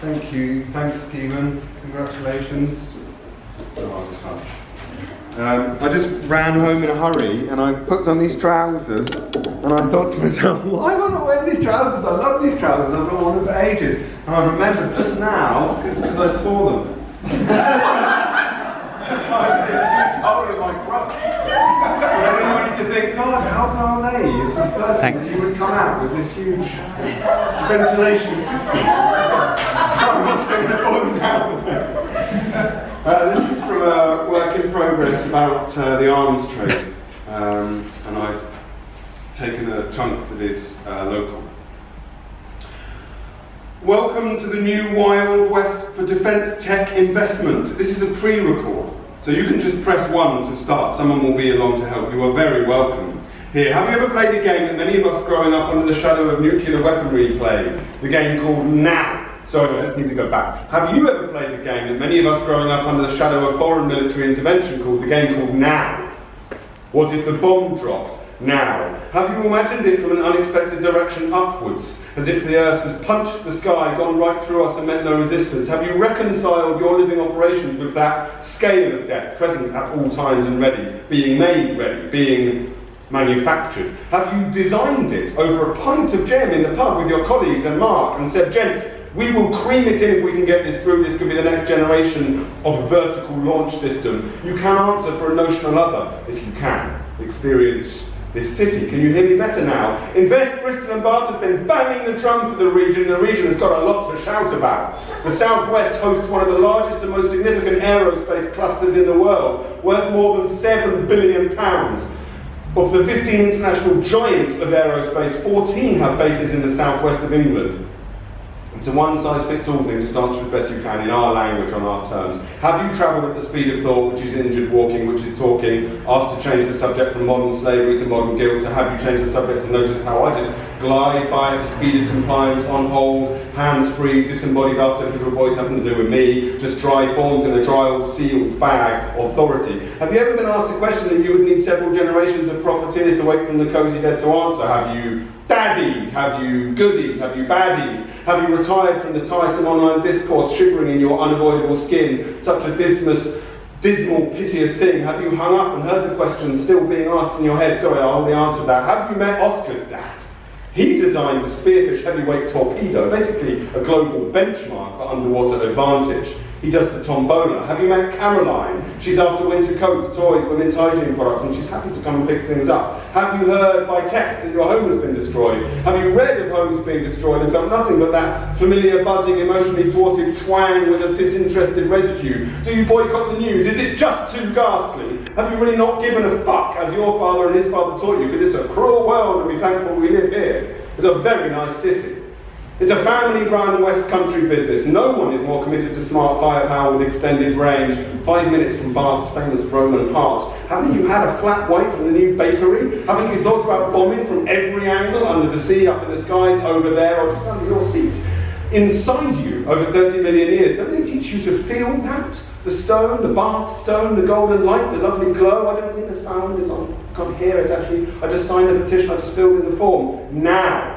Thank you. Thanks, Stephen. Congratulations. Oh, I'll just hush. I just ran home in a hurry and I put on these trousers and I thought to myself, why am I not wearing these trousers? I love these trousers. I've not worn them for ages. And I remembered just now, it's because I tore them. It's like this huge hole in my crotch. For anybody to think, God, how blasé is this person that you would come out with this huge ventilation system? So I'm also going to pull them down a bit. This is from a work in progress about the arms trade, and I've taken a chunk that is local. Welcome to the new Wild West for defence tech investment. This is a pre-record, so you can just press 1 to start. Someone will be along to help. You are very welcome. Here, have you ever played a game that many of us growing up under the shadow of nuclear weaponry played? The game called Now. Sorry, I just need to go back. Have you ever played a game that many of us growing up under the shadow of foreign military intervention called the game called Now? What if the bomb dropped? Now. Have you imagined it from an unexpected direction upwards, as if the earth has punched the sky, gone right through us and met no resistance? Have you reconciled your living operations with that scale of death, present at all times and ready, being made ready, being manufactured? Have you designed it over a pint of gem in the pub with your colleagues and Mark and said, gents, we will cream it in if we can get this through. This could be the next generation of a vertical launch system. You can answer for a notional other if you can experience this city. Can you hear me better now? Invest Bristol and Bath has been banging the drum for the region. The region has got a lot to shout about. The Southwest hosts one of the largest and most significant aerospace clusters in the world, worth more than £7 billion. Of the 15 international giants of aerospace, 14 have bases in the southwest of England. It's a one-size-fits-all thing, just answer as best you can in our language, on our terms. Have you travelled at the speed of thought, which is injured walking, which is talking, asked to change the subject from modern slavery to modern guilt, to have you change the subject to notice how I just glide by at the speed of compliance, on hold, hands-free, disembodied artificial voice, nothing to do with me, just dry forms in a dry old sealed bag, authority. Have you ever been asked a question that you would need several generations of profiteers to wake from the cosy dead to answer? Have you daddied? Have you goodied? Have you baddied? Have you retired from the tiresome online discourse, shivering in your unavoidable skin, such a dismal, piteous thing? Have you hung up and heard the question still being asked in your head? Sorry, I'll the answer to that. Have you met Oscar's dad? He designed the Spearfish heavyweight torpedo, basically a global benchmark for underwater advantage. He does the tombola. Have you met Caroline? She's after winter coats, toys, women's hygiene products, and she's happy to come and pick things up. Have you heard by text that your home has been destroyed? Have you read of homes being destroyed and felt nothing but that familiar, buzzing, emotionally thwarted twang with a disinterested residue? Do you boycott the news? Is it just too ghastly? Have you really not given a fuck, as your father and his father taught you? Because it's a cruel world and be thankful we live here. It's a very nice city. It's a family-run West Country business. No one is more committed to smart firepower with extended range. 5 minutes from Bath's famous Roman heart. Haven't you had a flat white from the new bakery? Haven't you thought about bombing from every angle, under the sea, up in the skies, over there, or just under your seat? Inside you, over 30 million years, don't they teach you to feel that? The stone, the Bath stone, the golden light, the lovely glow. I don't think the sound is on. I can't hear it actually. I just signed the petition, I just filled in the form. Now.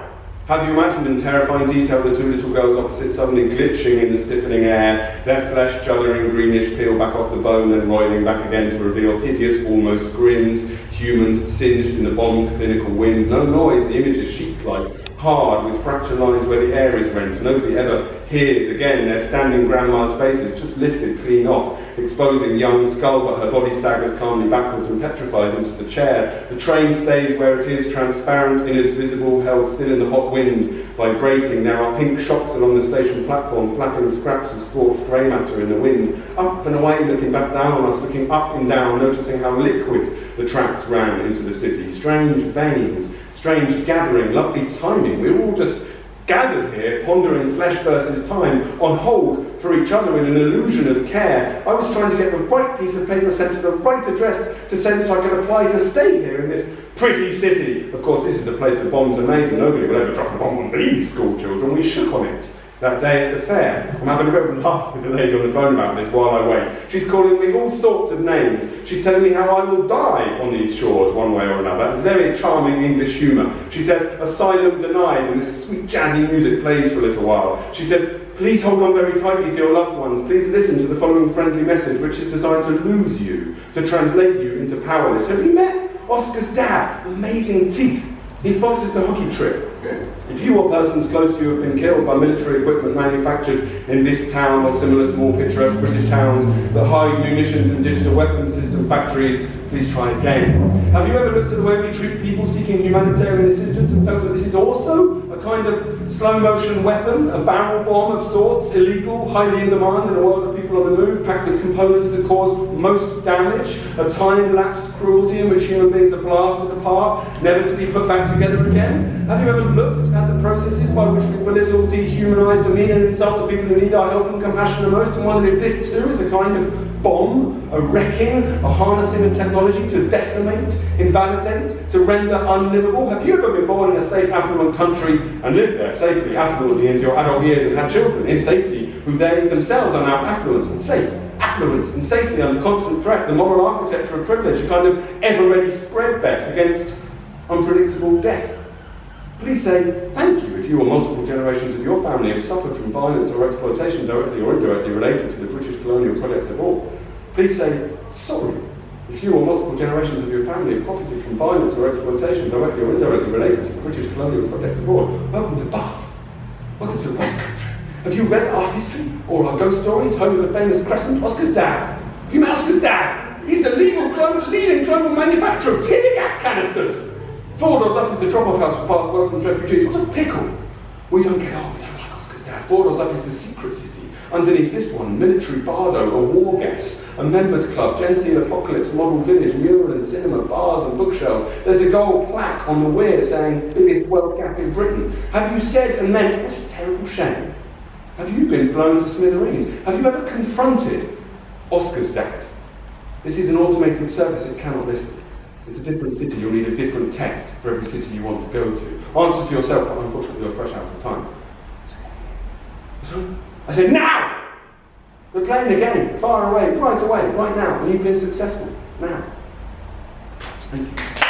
Have you imagined in terrifying detail the two little girls opposite suddenly glitching in the stiffening air, their flesh juddering greenish, peel back off the bone, then roiling back again to reveal hideous, almost grins, humans singed in the bomb's clinical wind. No noise, the image is sheet-like, hard, with fracture lines where the air is rent. Nobody ever hears again their standing grandma's faces, just lifted clean off, exposing young skull, but her body staggers calmly backwards and petrifies into the chair. The train stays where it is, transparent in its visible, held still in the hot wind, vibrating. There are pink shocks along the station platform, flapping scraps of scorched grey matter in the wind. Up and away, looking back down on us, looking up and down, noticing how liquid the tracks ran into the city. Strange veins, strange gathering, lovely timing. We're all just gathered here, pondering flesh versus time, on hold for each other in an illusion of care. I was trying to get the right piece of paper sent to the right address to say that I could apply to stay here in this pretty city. Of course, this is the place the bombs are made, and nobody will ever drop a bomb on these school children. We shook on it. that day at the fair. I'm having a bit of a laugh with the lady on the phone about this while I wait. She's calling me all sorts of names. She's telling me how I will die on these shores one way or another. It's very charming English humour. She says, asylum denied, and this sweet jazzy music plays for a little while. She says, please hold on very tightly to your loved ones. Please listen to the following friendly message, which is designed to lose you, to translate you into powerless. Have you met Oscar's dad? Amazing teeth. He sponsors the hockey trip. If you or persons close to you have been killed by military equipment manufactured in this town or similar small picturesque British towns that hide munitions and digital weapons system factories, please try again. Have you ever looked at the way we treat people seeking humanitarian assistance and felt that this is also a kind of slow-motion weapon, a barrel bomb of sorts, illegal, highly in demand in a world of people on the move, packed with components that cause most damage, a time-lapsed cruelty in which human beings are blasted apart, never to be put back together again? Have you ever looked at the processes by which we belittle, dehumanise, demean and insult the people who need our help and compassion the most, and wondered if this too is a kind of bomb, a wrecking, a harnessing of technology to decimate, invalidate, to render unlivable? Have you ever been born in a safe, affluent country and lived there safely, affluently into your adult years and had children in safety, who they themselves are now affluent and safe, affluence and safety under constant threat, the moral architecture of privilege, a kind of ever-ready spread bet against unpredictable death? Please say thank you if you or multiple generations of your family have suffered from violence or exploitation directly or indirectly related to the British colonial project of war. Please say sorry if you or multiple generations of your family have profited from violence or exploitation directly or indirectly related to the British colonial project of war. Welcome to Bath. Welcome to the West Country. Have you read our history or our ghost stories, home of the famous Crescent? Oscar's dad. Have you met Oscar's dad? He's the leading global manufacturer of tear gas canisters. 4 doors up is the drop-off house for Bath welcomes refugees. What a pickle! We don't get on, we don't like Oscar's dad. 4 doors up is the secret city. Underneath this one, military bardo, a war guest, a members club, genteel apocalypse, model village, mural and cinema, bars and bookshelves. There's a gold plaque on the weir saying, biggest wealth gap in Britain. Have you said and meant, what a terrible shame? Have you been blown to smithereens? Have you ever confronted Oscar's dad? This is an automated service, it cannot listen. It's a different city, you'll need a different test for every city you want to go to. Answer for yourself, but unfortunately you're fresh out of time. So, I said, now! We're playing the game, far away, right now, and you've been successful. Now. Thank you.